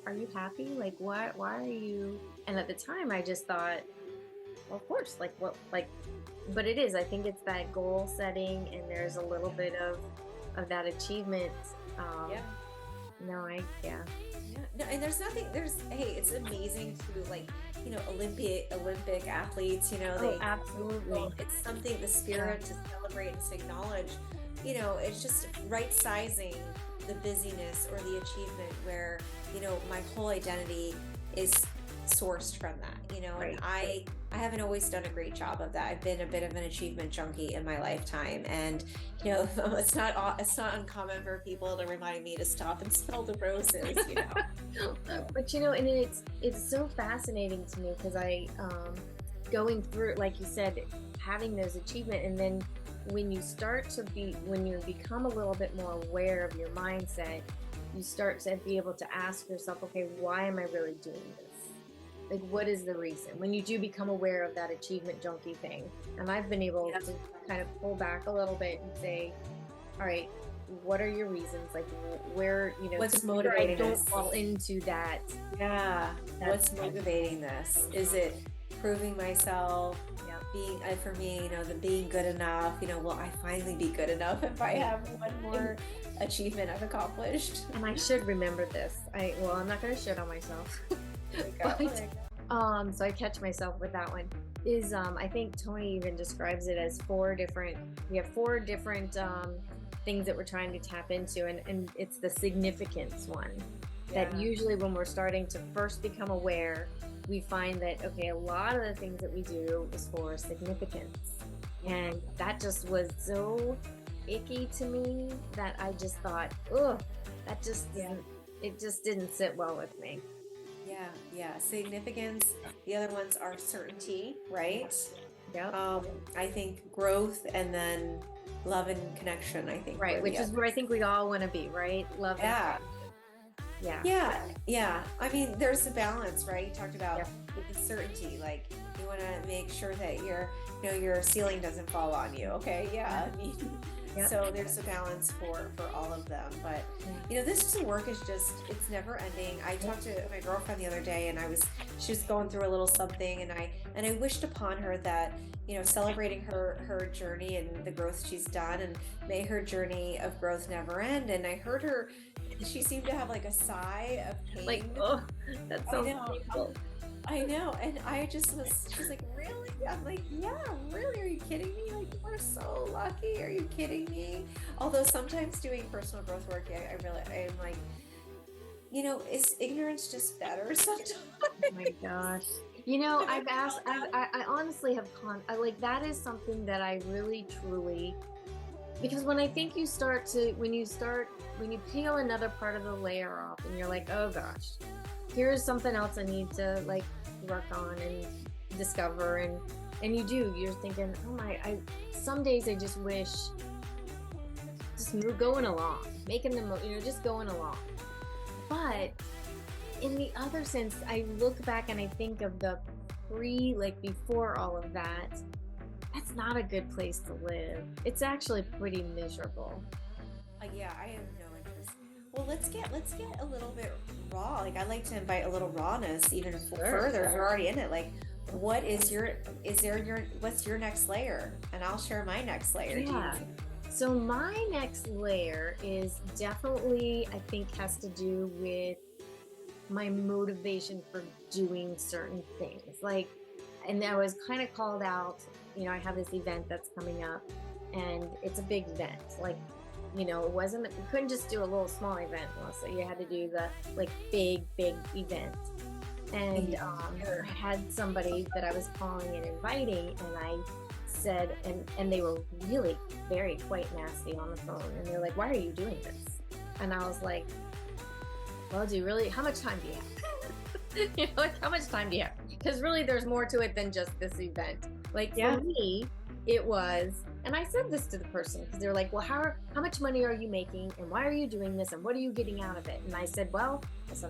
are you happy? Like, why are you?" And at the time, I just thought, well, of course, like, what, like, but it is. I think it's that goal setting, and there's a little bit of that achievement. Yeah. No, No, and there's nothing, hey, it's amazing to like, Olympic athletes, Oh, absolutely. it's something, the Yeah, spirit to celebrate and to acknowledge, it's just right sizing the busyness or the achievement where, my whole identity is sourced from that, and right. I haven't always done a great job of that. I've been a bit of an achievement junkie in my lifetime, and it's not uncommon for people to remind me to stop and smell the roses. But and it's so fascinating to me because I going through, like you said, having those achievement, and then when you become a little bit more aware of your mindset, you start to be able to ask yourself, okay, why am I really doing this? Like, what is the reason? When you do become aware of that achievement junkie thing, and I've been able Yep. to kind of pull back a little bit and say, all right, what are your reasons? Like, where, to What's make sure I motivating don't us? fall into that. Yeah. That, What's motivating this? Is it proving myself? yeah, Being, for me, the being good enough, will I finally be good enough if I have one more achievement I've accomplished? and I should remember this. Well, I'm not going to shit on myself, There we go. but so I catch myself with that one. Is I think Tony even describes it as we have four different things that we're trying to tap into, and it's the significance one. That Yeah. usually when we're starting to first become aware, we find that, okay, a lot of the things that we do is for significance. And that just was so icky to me that I just thought, ugh, that just Yeah. didn't, it just didn't sit well with me. Yeah. Yeah. Significance. The other ones are certainty, right? Yep. Um, I think growth, and then love and connection, I think Right. were the Which is where I others. think we all want to be, right? Love and Yeah. yeah. Yeah, yeah. I mean, there's a balance, right? You talked about Yep. with certainty, like you want to make sure that your ceiling doesn't fall on you. Okay, yeah. I mean, Yep. so there's a balance for all of them. But this work is just, it's never ending. I talked to my girlfriend the other day, and she was going through a little something, and I wished upon her that celebrating her journey and the growth she's done, and may her journey of growth never end. And I heard her, she seemed to have like a sigh of Like, pain. oh, that I sounds know, painful. I know. And she's like, really? I'm like, yeah, really? Are you kidding me? Like, you are so lucky. Are you kidding me? Although sometimes doing personal growth work, I'm like, is ignorance just better sometimes? Oh my gosh. I've asked, I honestly have like, that is something that I really, truly, because when I think when you peel another part of the layer off and you're like, oh gosh, here's something else I need to like work on and discover, and you're thinking, oh my, some days I just wish just going along, making the just going along. But in the other sense, I look back and I think of the like before all of that, that's not a good place to live. It's actually pretty miserable. Yeah, I have no interest. Well, let's get a little bit raw. Like, I like to invite a little rawness even further. If we're already in it, like, what's your next layer? And I'll share my next layer. Yeah. So my next layer is definitely, I think, has to do with my motivation for doing certain things. Like, and I was kind of called out, I have this event that's coming up, and it's a big event. Like, we couldn't just do a little small event, Melissa. You had to do the like big event. And I had somebody that I was calling and inviting, and I said, and they were really quite nasty on the phone, and they're like, why are you doing this? And I was like, well, how much time do you have? Like, how much time do you have? Because really there's more to it than just this event. Like, for me, it was, and I said this to the person because they're like, well, how much money are you making, and why are you doing this, and what are you getting out of it? And I said, I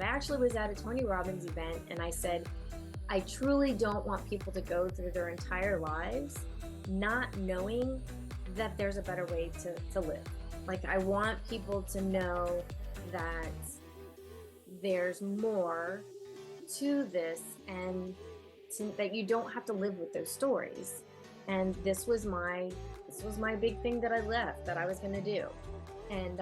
actually was at a Tony Robbins event, and I said, I truly don't want people to go through their entire lives not knowing that there's a better way to live. Like, I want people to know that there's more to this, and that you don't have to live with those stories. And this was my big thing that I left, that I was going to do. And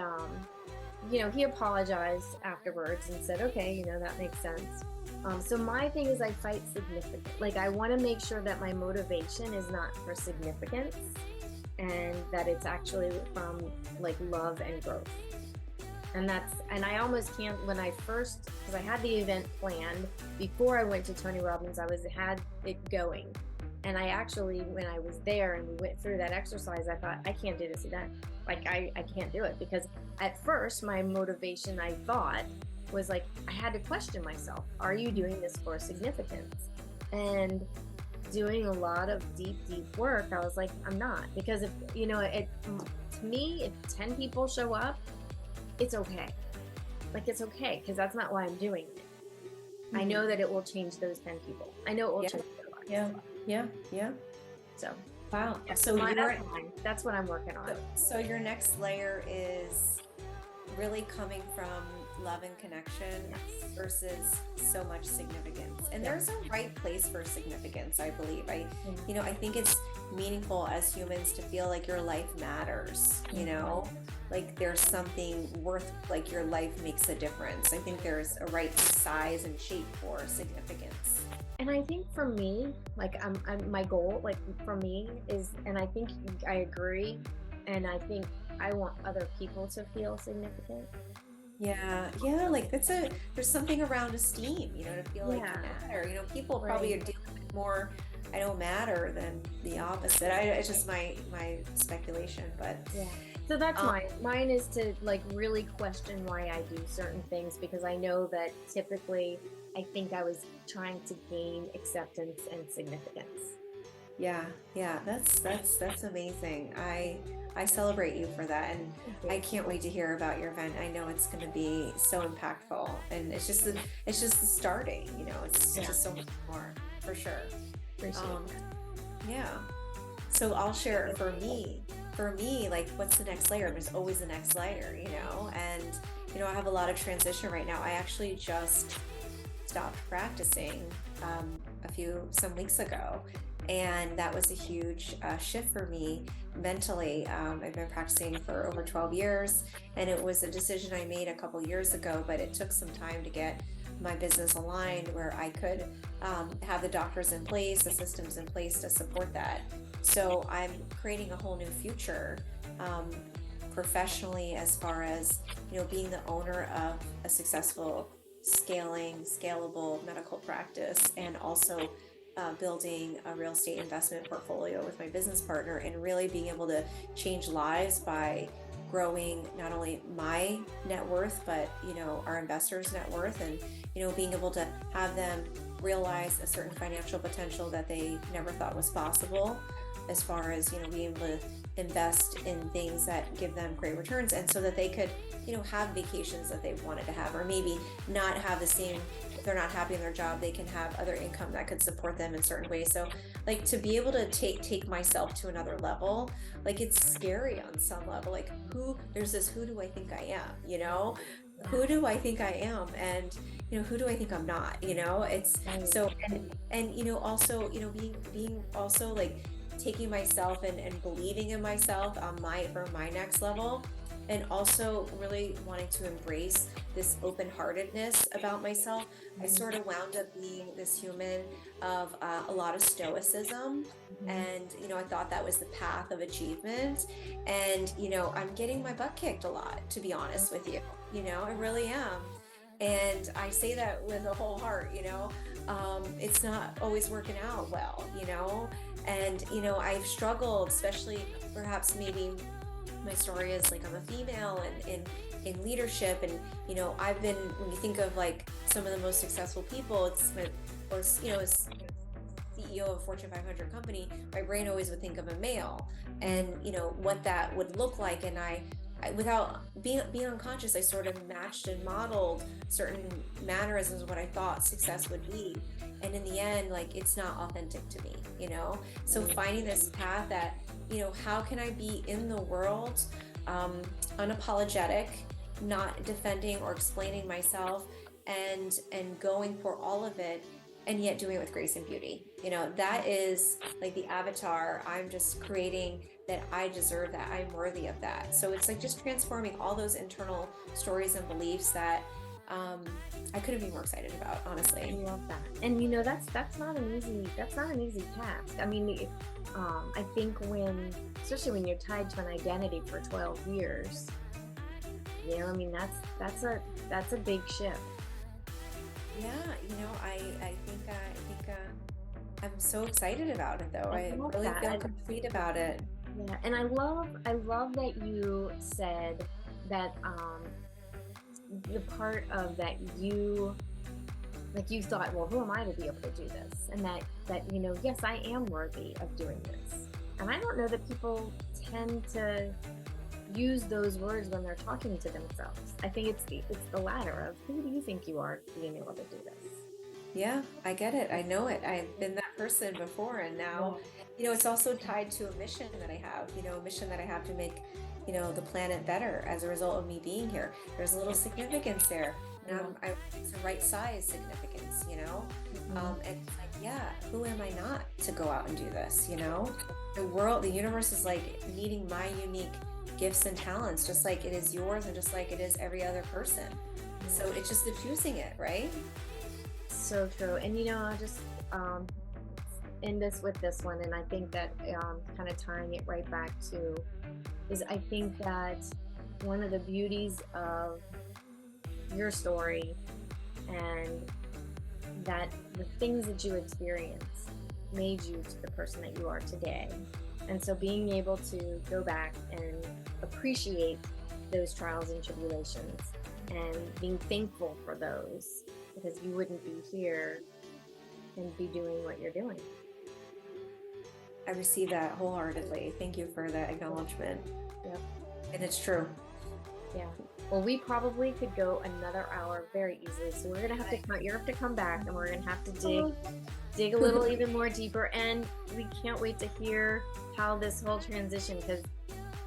he apologized afterwards and said, okay, that makes sense. So my thing is I fight significant. Like I want to make sure that my motivation is not for significance and that it's actually from like love and growth. And I almost can't, when I first, because I had the event planned before I went to Tony Robbins, had it going. And I actually, when I was there and we went through that exercise, I thought, I can't do this event. Like, I can't do it, because at first my motivation, I thought, was like, I had to question myself. Are you doing this for significance? And doing a lot of deep work, I was like, I'm not. Because if, to me, if 10 people show up, it's okay. Like, it's okay, because that's not why I'm doing it. I know that it will change those 10 people. I know it will change their lives. Yeah. So, wow. yeah, So that's what I'm working on. So your next layer is really coming from love and connection versus so much significance. And there's a right place for significance, I believe. I think it's meaningful as humans to feel like your life matters, like there's something worth, like your life makes a difference. I think there's a right size and shape for significance. And I think for me, like I'm my goal, like for me is, and I think I agree, and I think I want other people to feel significant. Yeah, like there's something around esteem, to feel like you matter. People probably are dealing with more I don't matter than the opposite. It's just my speculation, but so that's mine is to like really question why I do certain things, because I know that typically I think I was trying to gain acceptance and significance. Yeah, that's amazing. I celebrate you for that, and I can't wait to hear about your event. I know it's going to be so impactful, and it's just the starting. It's just so much more for sure. Appreciate it. Yeah. So I'll share for me, like what's the next layer? There's always the next layer, and I have a lot of transition right now. I actually just stopped practicing some weeks ago, and that was a huge shift for me mentally. I've been practicing for over 12 years, and it was a decision I made a couple years ago, but it took some time to get my business aligned where I could have the doctors in place, the systems in place to support that. So I'm creating a whole new future professionally, as far as being the owner of a successful scalable medical practice, and also building a real estate investment portfolio with my business partner, and really being able to change lives by growing not only my net worth, but our investors' net worth, and being able to have them realize a certain financial potential that they never thought was possible, as far as being able to invest in things that give them great returns, and so that they could have vacations that they wanted to have, or maybe not have the same, if they're not happy in their job, they can have other income that could support them in certain ways. So like to be able to take myself to another level, like it's scary on some level, like who do I think I am, who do I think I am, and who do I think I'm not, it's so, and also being also like taking myself and believing in myself for my next level, and also really wanting to embrace this open-heartedness about myself. I sort of wound up being this human of a lot of stoicism, and I thought that was the path of achievement, and I'm getting my butt kicked a lot, to be honest with you. I really am, and I say that with a whole heart. It's not always working out well, and I've struggled, especially perhaps maybe my story is like I'm a female and in leadership, and I've been, when you think of like some of the most successful people, as CEO of a Fortune 500 company, my brain always would think of a male, and what that would look like, and I without being unconscious, I sort of matched and modeled certain mannerisms of what I thought success would be, and in the end, like it's not authentic to me, so finding this path that how can I be in the world unapologetic, not defending or explaining myself, and going for all of it, and yet doing it with grace and beauty. That is like the avatar I'm just creating that I deserve that, I'm worthy of that. So it's like just transforming all those internal stories and beliefs that I couldn't be more excited about, I honestly. love that. And that's not an easy task. I mean, I think especially when you're tied to an identity for 12 years, I mean, that's a big shift. Yeah, I'm so excited about it though. I I love really that. feel complete about it. Yeah, and I love that you said that the part of that you thought, well, who am I to be able to do this? And that yes, I am worthy of doing this. And I don't know that people tend to use those words when they're talking to themselves. I think it's the latter of, who do you think you are being able to do this? Yeah, I get it. I know it. I've been that person before. And now, it's also tied to a mission that I have, a mission that I have to make, the planet better as a result of me being here. There's a little significance there. And it's the right size significance. And it's like, yeah, who am I not to go out and do this? The universe is like needing my unique gifts and talents, just like it is yours and just like it is every other person. So it's just diffusing it, right? So true. And I'll just end this with this one, and I think that kind of tying it right back to is, I think that one of the beauties of your story, and that the things that you experienced made you to the person that you are today. And so being able to go back and appreciate those trials and tribulations and being thankful for those, because you wouldn't be here and be doing what you're doing. I receive that wholeheartedly. Thank you for that acknowledgement. Yep. And it's true. Yeah. Well, we probably could go another hour very easily. So you're gonna have to come back, and we're gonna have to dig a little even more deeper. And we can't wait to hear how this whole transition, because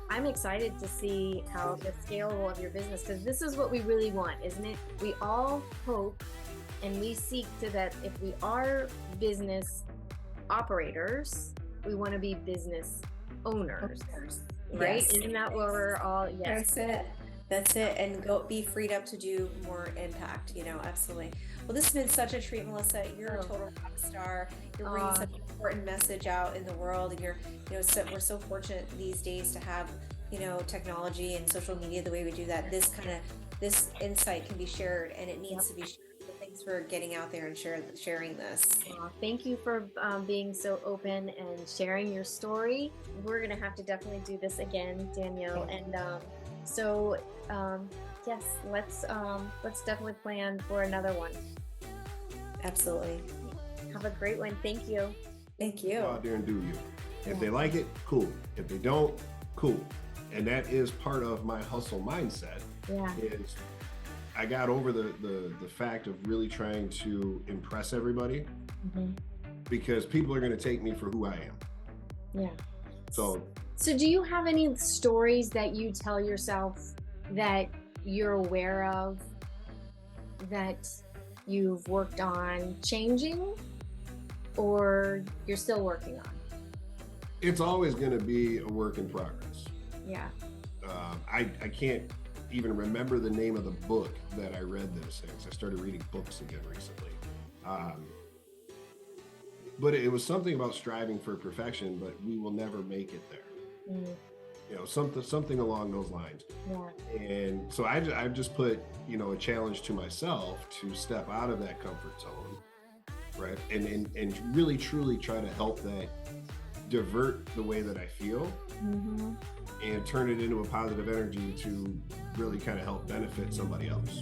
I'm excited to see how the scalable of your business, because this is what we really want, isn't it? We all hope and we seek to that if we are business operators, we want to be business owners, right? Yes. Isn't that what we're all, yes. That's it. And be freed up to do more impact, absolutely. Well, this has been such a treat, Melissa. You're a total rock star. You're bringing such an important message out in the world. And we're so fortunate these days to have, technology and social media the way we do that. This insight can be shared, and it needs to be shared. So thanks for getting out there and sharing this. Thank you for being so open and sharing your story. We're going to have to definitely do this again, Dannielle. And yes, let's definitely plan for another one. Absolutely. Have a great one. Thank you. Thank you. Go out there and do you. If they like it, cool. If they don't, cool. And that is part of my hustle mindset. Yeah. Is I got over the fact of really trying to impress everybody, because people are going to take me for who I am. Yeah. So do you have any stories that you tell yourself that you're aware of that you've worked on changing, or you're still working on? it's always going to be a work in progress. Yeah. I can't even remember the name of the book that I read those things. I started reading books again recently. But it was something about striving for perfection, but we will never make it there. Mm. You know, something along those lines. Yeah. And so I've just put, a challenge to myself to step out of that comfort zone, right? And really truly try to help that divert the way that I feel, Mm-hmm. and turn it into a positive energy to really kind of help benefit somebody else.